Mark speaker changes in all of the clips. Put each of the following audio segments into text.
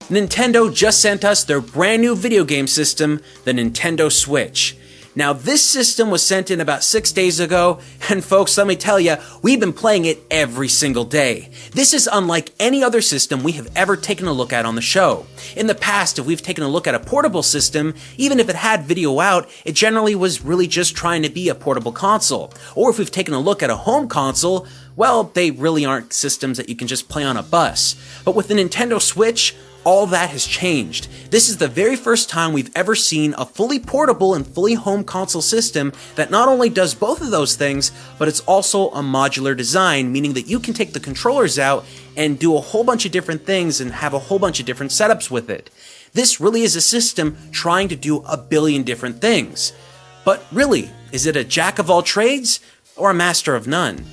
Speaker 1: Nintendo just sent us their brand new video game system, the Nintendo Switch. Now this system was sent in about 6 days ago, and folks, let me tell you, we've been playing it every single day. This is unlike any other system we have ever taken a look at on the show. In the past, if we've taken a look at a portable system, even if it had video out, it generally was really just trying to be a portable console. Or if we've taken a look at a home console, well, they really aren't systems that you can just play on a bus. But with the Nintendo Switch, all that has changed. This is the very first time we've ever seen a fully portable and fully home console system that not only does both of those things, but it's also a modular design, meaning that you can take the controllers out and do a whole bunch of different things and have a whole bunch of different setups with it. This really is a system trying to do a billion different things. But really, is it a jack of all trades or a master of none?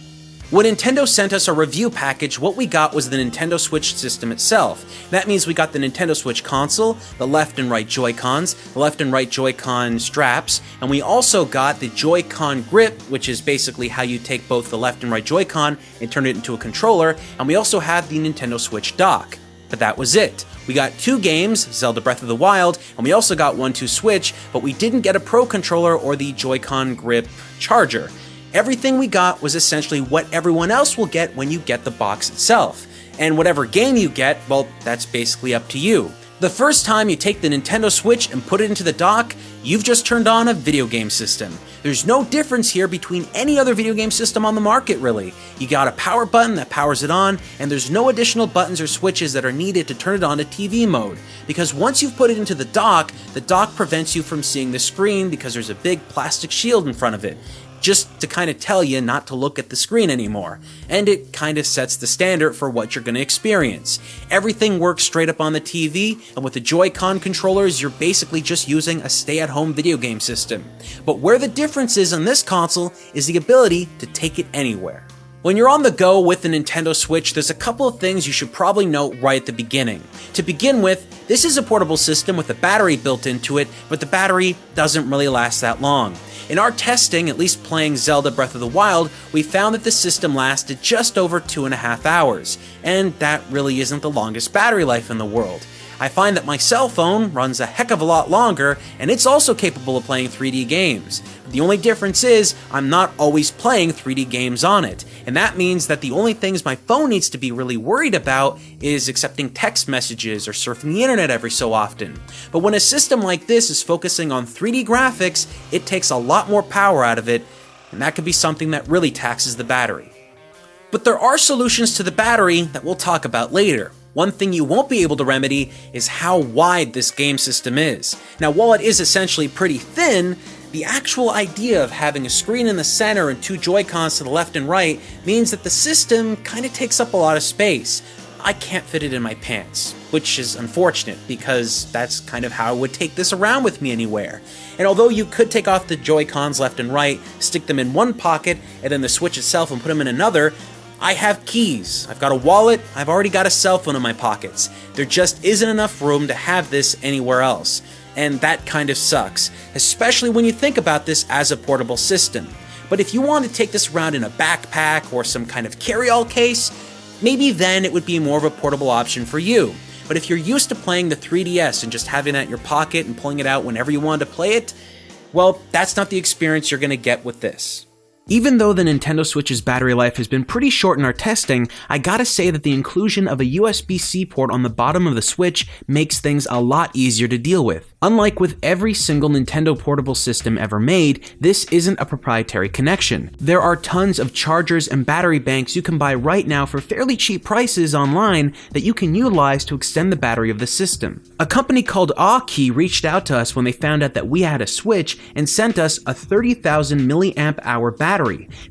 Speaker 1: When Nintendo sent us a review package, what we got was the Nintendo Switch system itself. That means we got the Nintendo Switch console, the left and right JoyCons, the left and right JoyCon straps, and we also got the JoyCon grip, which is basically how you take both the left and right JoyCon and turn it into a controller, and we also have the Nintendo Switch dock. But that was it. We got 2 games, Zelda Breath of the Wild, and we also got 1-2-Switch, but we didn't get a Pro Controller or the JoyCon grip charger. Everything we got was essentially what everyone else will get when you get the box itself. And whatever game you get, well, that's basically up to you. The first time you take the Nintendo Switch and put it into the dock, you've just turned on a video game system. There's no difference here between any other video game system on the market, really. You got a power button that powers it on, and there's no additional buttons or switches that are needed to turn it on to TV mode. Because once you've put it into the dock prevents you from seeing the screen because there's a big plastic shield in front of it, just to kind of tell you not to look at the screen anymore. And it kind of sets the standard for what you're going to experience. Everything works straight up on the TV, and with the Joy-Con controllers, you're basically just using a stay-at-home video game system. But where the difference is on this console is the ability to take it anywhere. When you're on the go with the Nintendo Switch, there's a couple of things you should probably note right at the beginning. To begin with, this is a portable system with a battery built into it, but the battery doesn't really last that long. In our testing, at least playing Zelda Breath of the Wild, we found that the system lasted just over 2.5 hours, and that really isn't the longest battery life in the world. I find that my cell phone runs a heck of a lot longer, and it's also capable of playing 3D games. The only difference is, I'm not always playing 3D games on it, and that means that the only things my phone needs to be really worried about is accepting text messages or surfing the internet every so often. But when a system like this is focusing on 3D graphics, it takes a lot more power out of it, and that could be something that really taxes the battery. But there are solutions to the battery that we'll talk about later. One thing you won't be able to remedy is how wide this game system is. Now, while it is essentially pretty thin, the actual idea of having a screen in the center and 2 Joy-Cons to the left and right means that the system kind of takes up a lot of space. I can't fit it in my pants, which is unfortunate because that's kind of how I would take this around with me anywhere. And although you could take off the Joy-Cons left and right, stick them in one pocket, and then the Switch itself and put them in another, I have keys, I've got a wallet, I've already got a cell phone in my pockets. There just isn't enough room to have this anywhere else. And that kind of sucks, especially when you think about this as a portable system. But if you want to take this around in a backpack or some kind of carry-all case, maybe then it would be more of a portable option for you. But if you're used to playing the 3DS and just having that in your pocket and pulling it out whenever you want to play it, well, that's not the experience you're going to get with this. Even though the Nintendo Switch's battery life has been pretty short in our testing, I gotta say that the inclusion of a USB-C port on the bottom of the Switch makes things a lot easier to deal with. Unlike with every single Nintendo portable system ever made, this isn't a proprietary connection. There are tons of chargers and battery banks you can buy right now for fairly cheap prices online that you can utilize to extend the battery of the system. A company called Aukey reached out to us when they found out that we had a Switch and sent us a 30,000 milliamp hour battery.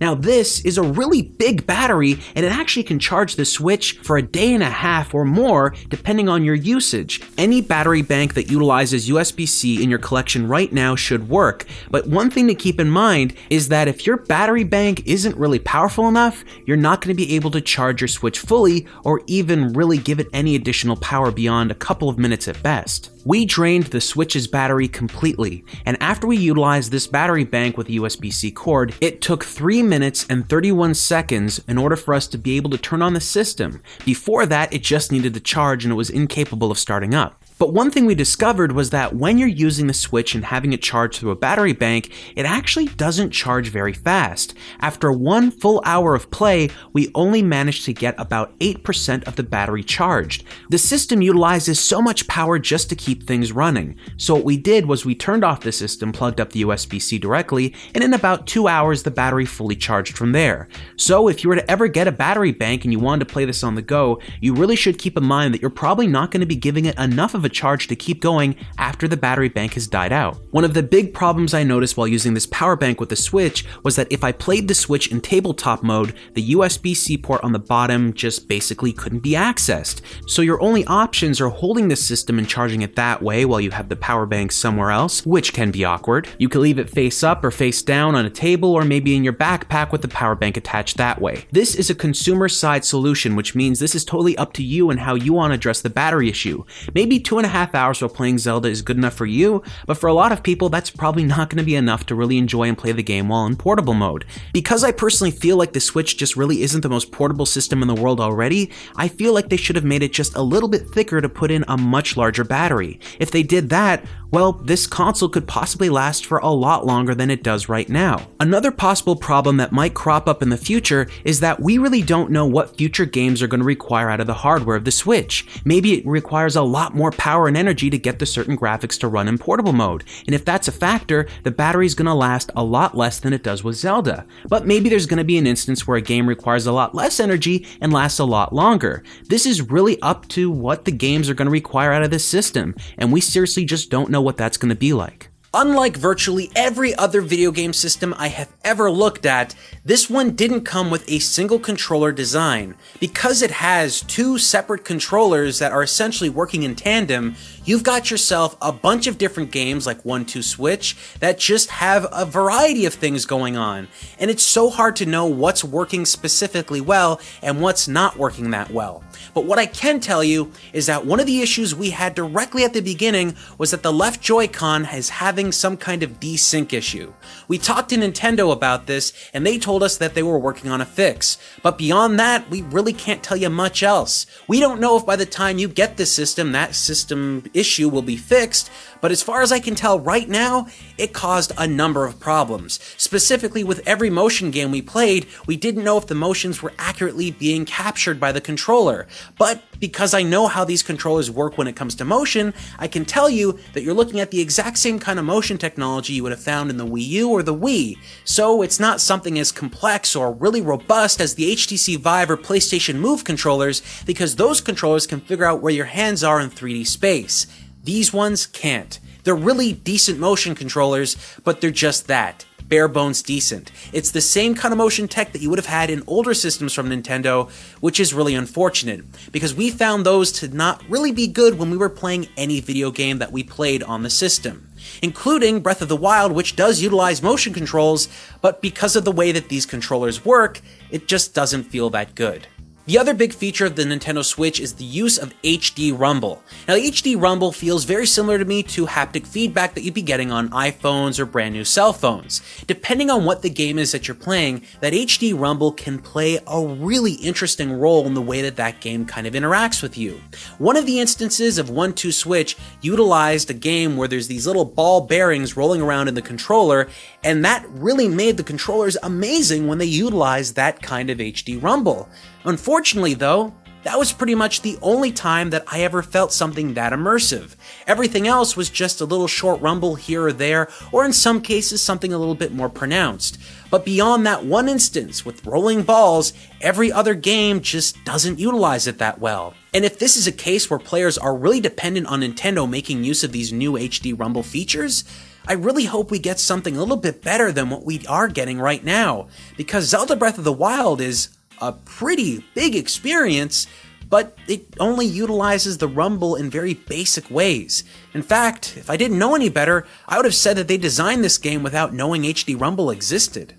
Speaker 1: Now this is a really big battery, and it actually can charge the Switch for a day and a half or more depending on your usage. Any battery bank that utilizes USB USB-C in your collection right now should work, but one thing to keep in mind is that if your battery bank isn't really powerful enough, you're not going to be able to charge your Switch fully or even really give it any additional power beyond a couple of minutes at best. We drained the Switch's battery completely, and after we utilized this battery bank with a USB-C cord, it took 3 minutes and 31 seconds in order for us to be able to turn on the system. Before that, it just needed to charge and it was incapable of starting up. But one thing we discovered was that when you're using the Switch and having it charged through a battery bank, it actually doesn't charge very fast. After 1 full hour of play, we only managed to get about 8% of the battery charged. The system utilizes so much power just to keep things running. So what we did was we turned off the system, plugged up the USB-C directly, and in about 2 hours the battery fully charged from there. So if you were to ever get a battery bank and you wanted to play this on the go, you really should keep in mind that you're probably not going to be giving it enough of a charge to keep going after the battery bank has died out. One of the big problems I noticed while using this power bank with the Switch was that if I played the Switch in tabletop mode, the USB-C port on the bottom just basically couldn't be accessed. So your only options are holding the system and charging it that way while you have the power bank somewhere else, which can be awkward. You can leave it face up or face down on a table or maybe in your backpack with the power bank attached that way. This is a consumer side solution, which means this is totally up to you and how you want to address the battery issue. Maybe 2.5 hours while playing Zelda is good enough for you, but for a lot of people that's probably not going to be enough to really enjoy and play the game while in portable mode. Because I personally feel like the Switch just really isn't the most portable system in the world already, I feel like they should have made it just a little bit thicker to put in a much larger battery. If they did that, well, this console could possibly last for a lot longer than it does right now. Another possible problem that might crop up in the future is that we really don't know what future games are going to require out of the hardware of the Switch. Maybe it requires a lot more power and energy to get the certain graphics to run in portable mode, and if that's a factor, the battery's going to last a lot less than it does with Zelda. But maybe there's going to be an instance where a game requires a lot less energy and lasts a lot longer. This is really up to what the games are going to require out of this system, and we seriously just don't know what that's going to be like. Unlike virtually every other video game system I have ever looked at, this one didn't come with a single controller design. Because it has 2 separate controllers that are essentially working in tandem, you've got yourself a bunch of different games like 1-2 Switch that just have a variety of things going on, and it's so hard to know what's working specifically well and what's not working that well. But what I can tell you is that one of the issues we had directly at the beginning was that the left Joy-Con is having some kind of desync issue. We talked to Nintendo about this and they told us that they were working on a fix, but beyond that we really can't tell you much else. We don't know if by the time you get this system, that system issue will be fixed, but as far as I can tell right now, it caused a number of problems. Specifically with every motion game we played, we didn't know if the motions were accurately being captured by the controller. But because I know how these controllers work when it comes to motion, I can tell you that you're looking at the exact same kind of motion technology you would have found in the Wii U or the Wii. So it's not something as complex or really robust as the HTC Vive or PlayStation Move controllers, because those controllers can figure out where your hands are in 3D space. These ones can't. They're really decent motion controllers, but they're just that. Bare bones decent. It's the same kind of motion tech that you would have had in older systems from Nintendo, which is really unfortunate, because we found those to not really be good when we were playing any video game that we played on the system, including Breath of the Wild, which does utilize motion controls, but because of the way that these controllers work, it just doesn't feel that good. The other big feature of the Nintendo Switch is the use of HD Rumble. Now, HD Rumble feels very similar to me to haptic feedback that you'd be getting on iPhones or brand new cell phones. Depending on what the game is that you're playing, that HD Rumble can play a really interesting role in the way that that game kind of interacts with you. One of the instances of 1-2 Switch utilized a game where there's these little ball bearings rolling around in the controller, and that really made the controllers amazing when they utilized that kind of HD Rumble. Unfortunately though, that was pretty much the only time that I ever felt something that immersive. Everything else was just a little short rumble here or there, or in some cases something a little bit more pronounced. But beyond that one instance with rolling balls, every other game just doesn't utilize it that well. And if this is a case where players are really dependent on Nintendo making use of these new HD Rumble features, I really hope we get something a little bit better than what we are getting right now, because Zelda Breath of the Wild is a pretty big experience, but it only utilizes the rumble in very basic ways. In fact, if I didn't know any better, I would have said that they designed this game without knowing HD rumble existed.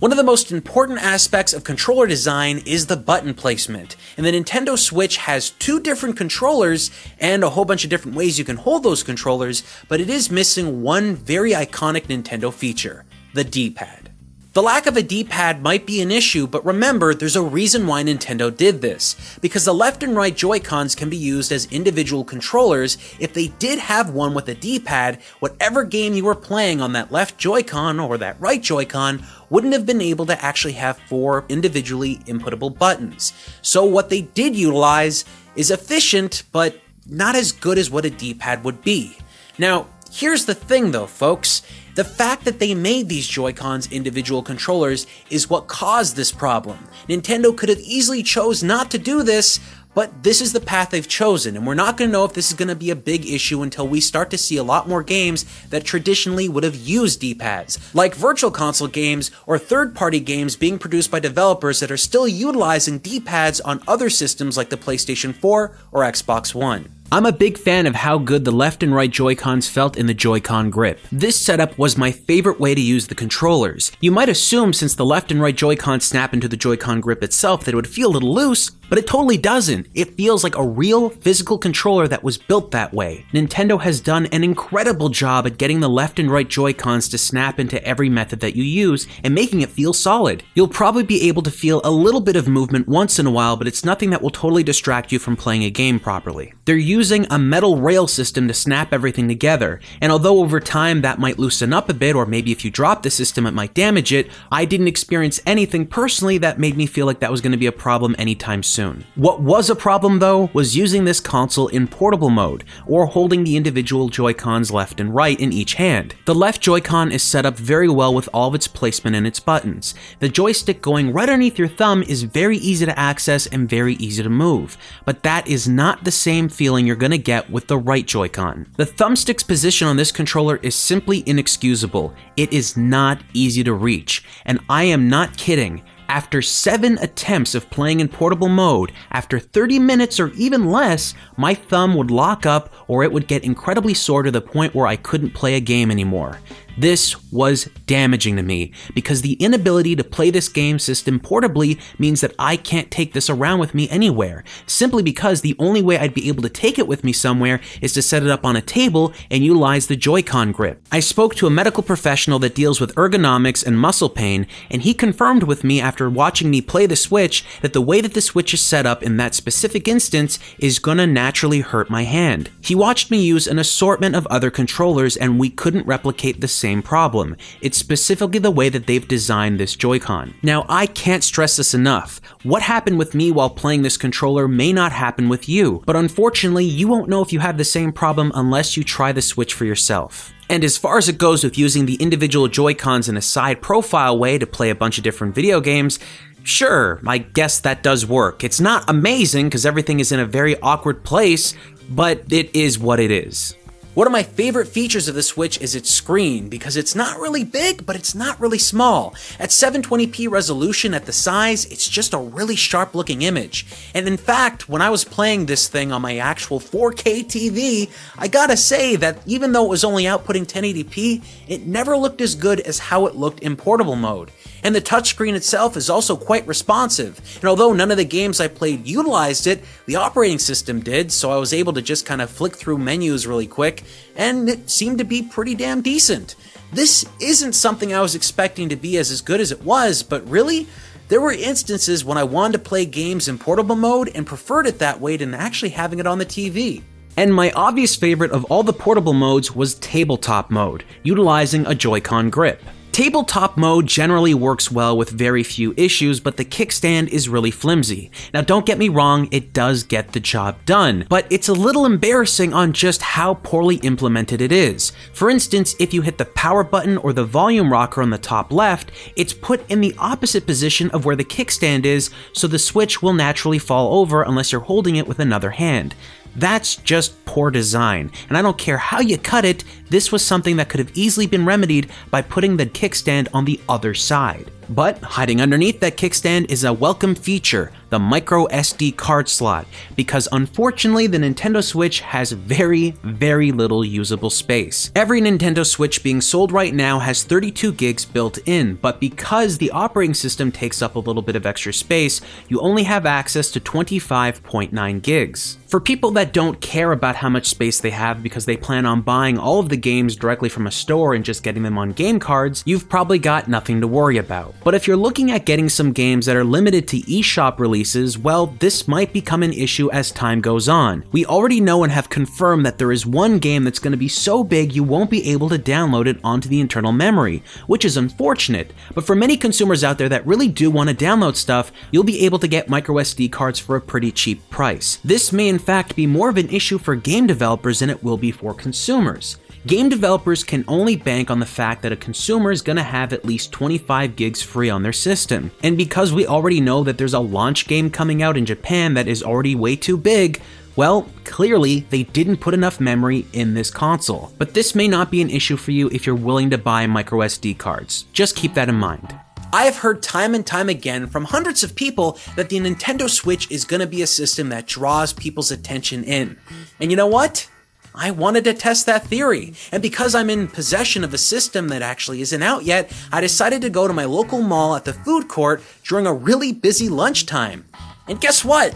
Speaker 1: One of the most important aspects of controller design is the button placement, and the Nintendo Switch has 2 different controllers and a whole bunch of different ways you can hold those controllers, but it is missing one very iconic Nintendo feature, the D-pad. The lack of a D-pad might be an issue, but remember, there's a reason why Nintendo did this, because the left and right JoyCons can be used as individual controllers. If they did have one with a D-pad, whatever game you were playing on that left JoyCon or that right JoyCon wouldn't have been able to actually have 4 individually inputtable buttons. So what they did utilize is efficient, but not as good as what a D-pad would be. Now, here's the thing though, folks. The fact that they made these Joy-Cons individual controllers is what caused this problem. Nintendo could have easily chose not to do this, but this is the path they've chosen, and we're not going to know if this is going to be a big issue until we start to see a lot more games that traditionally would have used D-pads, like Virtual Console games or third-party games being produced by developers that are still utilizing D-pads on other systems like the PlayStation 4 or Xbox One. I'm a big fan of how good the left and right Joy-Cons felt in the Joy-Con grip. This setup was my favorite way to use the controllers. You might assume since the left and right Joy-Con snap into the Joy-Con grip itself that it would feel a little loose, but it totally doesn't. It feels like a real physical controller that was built that way. Nintendo has done an incredible job at getting the left and right Joy-Cons to snap into every method that you use and making it feel solid. You'll probably be able to feel a little bit of movement once in a while, but it's nothing that will totally distract you from playing a game properly. They're using a metal rail system to snap everything together, and although over time that might loosen up a bit, or maybe if you drop the system it might damage it, I didn't experience anything personally that made me feel like that was going to be a problem anytime soon. What was a problem though was using this console in portable mode, or holding the individual Joy-Cons left and right in each hand. The left Joy-Con is set up very well with all of its placement and its buttons. The joystick going right underneath your thumb is very easy to access and very easy to move, but that is not the same feeling you're going to get with the right Joy-Con. The thumbstick's position on this controller is simply inexcusable. It is not easy to reach, and I am not kidding. After 7 attempts of playing in portable mode, after 30 minutes or even less, my thumb would lock up or it would get incredibly sore to the point where I couldn't play a game anymore. This was damaging to me, because the inability to play this game system portably means that I can't take this around with me anywhere, simply because the only way I'd be able to take it with me somewhere is to set it up on a table and utilize the Joy-Con grip. I spoke to a medical professional that deals with ergonomics and muscle pain, and he confirmed with me after watching me play the Switch that the way that the Switch is set up in that specific instance is gonna naturally hurt my hand. He watched me use an assortment of other controllers and we couldn't replicate the same problem. It's specifically the way that they've designed this Joy-Con. Now, I can't stress this enough. What happened with me while playing this controller may not happen with you, but unfortunately, you won't know if you have the same problem unless you try the Switch for yourself. And as far as it goes with using the individual Joy-Cons in a side profile way to play a bunch of different video games, sure, I guess that does work. It's not amazing because everything is in a very awkward place, but it is what it is. One of my favorite features of the Switch is its screen, because it's not really big, but it's not really small. At 720p resolution at the size, it's just a really sharp looking image. And in fact, when I was playing this thing on my actual 4K TV, I gotta say that even though it was only outputting 1080p, it never looked as good as how it looked in portable mode. And the touchscreen itself is also quite responsive, and although none of the games I played utilized it, the operating system did, so I was able to just kind of flick through menus really quick, and it seemed to be pretty damn decent. This isn't something I was expecting to be as good as it was, but really, there were instances when I wanted to play games in portable mode and preferred it that way than actually having it on the TV. And my obvious favorite of all the portable modes was tabletop mode, utilizing a Joy-Con grip. Tabletop mode generally works well with very few issues, but the kickstand is really flimsy. Now don't get me wrong, it does get the job done, but it's a little embarrassing on just how poorly implemented it is. For instance, if you hit the power button or the volume rocker on the top left, it's put in the opposite position of where the kickstand is, so the Switch will naturally fall over unless you're holding it with another hand. That's just poor design, and I don't care how you cut it, this was something that could have easily been remedied by putting the kickstand on the other side. But hiding underneath that kickstand is a welcome feature, the micro SD card slot, because unfortunately the Nintendo Switch has very little usable space. Every Nintendo Switch being sold right now has 32 gigs built in, but because the operating system takes up a little bit of extra space, you only have access to 25.9 gigs. For people that don't care about how much space they have because they plan on buying all of the games directly from a store and just getting them on game cards, you've probably got nothing to worry about. But if you're looking at getting some games that are limited to eShop releases, well, this might become an issue as time goes on. We already know and have confirmed that there is one game that's going to be so big you won't be able to download it onto the internal memory, which is unfortunate, but for many consumers out there that really do want to download stuff, you'll be able to get microSD cards for a pretty cheap price. This may in fact be more of an issue for game developers than it will be for consumers. Game developers can only bank on the fact that a consumer is going to have at least 25 gigs free on their system. And because we already know that there's a launch game coming out in Japan that is already way too big, well, clearly they didn't put enough memory in this console. But this may not be an issue for you if you're willing to buy microSD cards. Just keep that in mind. I have heard time and time again from hundreds of people that the Nintendo Switch is going to be a system that draws people's attention in. And you know what? I wanted to test that theory, and because I'm in possession of a system that actually isn't out yet, I decided to go to my local mall at the food court during a really busy lunchtime. And guess what?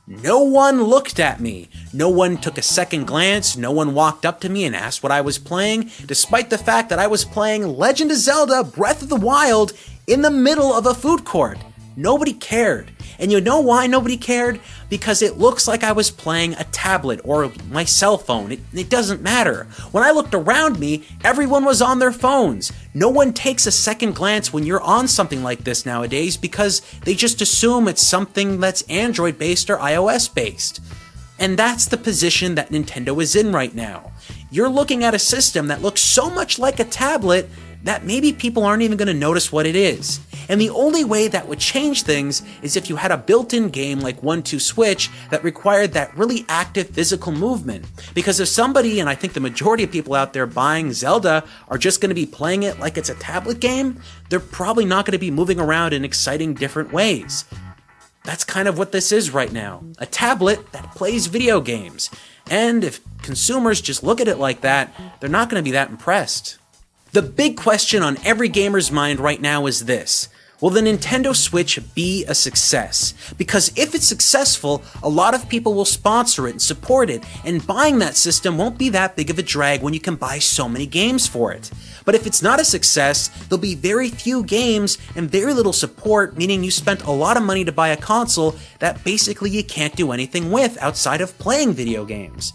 Speaker 1: No one looked at me. No one took a second glance. No one walked up to me and asked what I was playing, despite the fact that I was playing Legend of Zelda Breath of the Wild in the middle of a food court. Nobody cared. And you know why nobody cared? Because it looks like I was playing a tablet or my cell phone. It doesn't matter. When I looked around me, everyone was on their phones. No one takes a second glance when you're on something like this nowadays because they just assume it's something that's Android-based or iOS-based. And that's the position that Nintendo is in right now. You're looking at a system that looks so much like a tablet that maybe people aren't even going to notice what it is. And the only way that would change things is if you had a built-in game like 1-2 Switch that required that really active physical movement. Because if somebody, and I think the majority of people out there buying Zelda, are just going to be playing it like it's a tablet game, they're probably not going to be moving around in exciting different ways. That's kind of what this is right now. A tablet that plays video games. And if consumers just look at it like that, they're not going to be that impressed. The big question on every gamer's mind right now is this: will the Nintendo Switch be a success? Because if it's successful, a lot of people will sponsor it and support it, and buying that system won't be that big of a drag when you can buy so many games for it. But if it's not a success, there'll be very few games and very little support, meaning you spent a lot of money to buy a console that basically you can't do anything with outside of playing video games.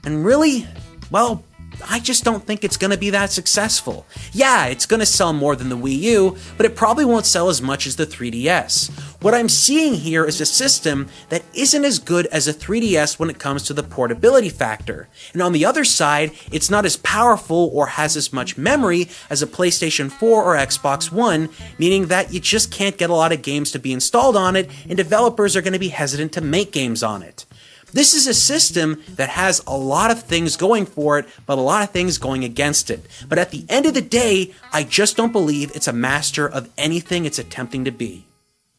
Speaker 1: And really, well, I just don't think it's going to be that successful. Yeah, it's going to sell more than the Wii U, but it probably won't sell as much as the 3DS. What I'm seeing here is a system that isn't as good as a 3DS when it comes to the portability factor. And on the other side, it's not as powerful or has as much memory as a PlayStation 4 or Xbox One, meaning that you just can't get a lot of games to be installed on it, and developers are going to be hesitant to make games on it. This is a system that has a lot of things going for it, but a lot of things going against it. But at the end of the day, I just don't believe it's a master of anything it's attempting to be.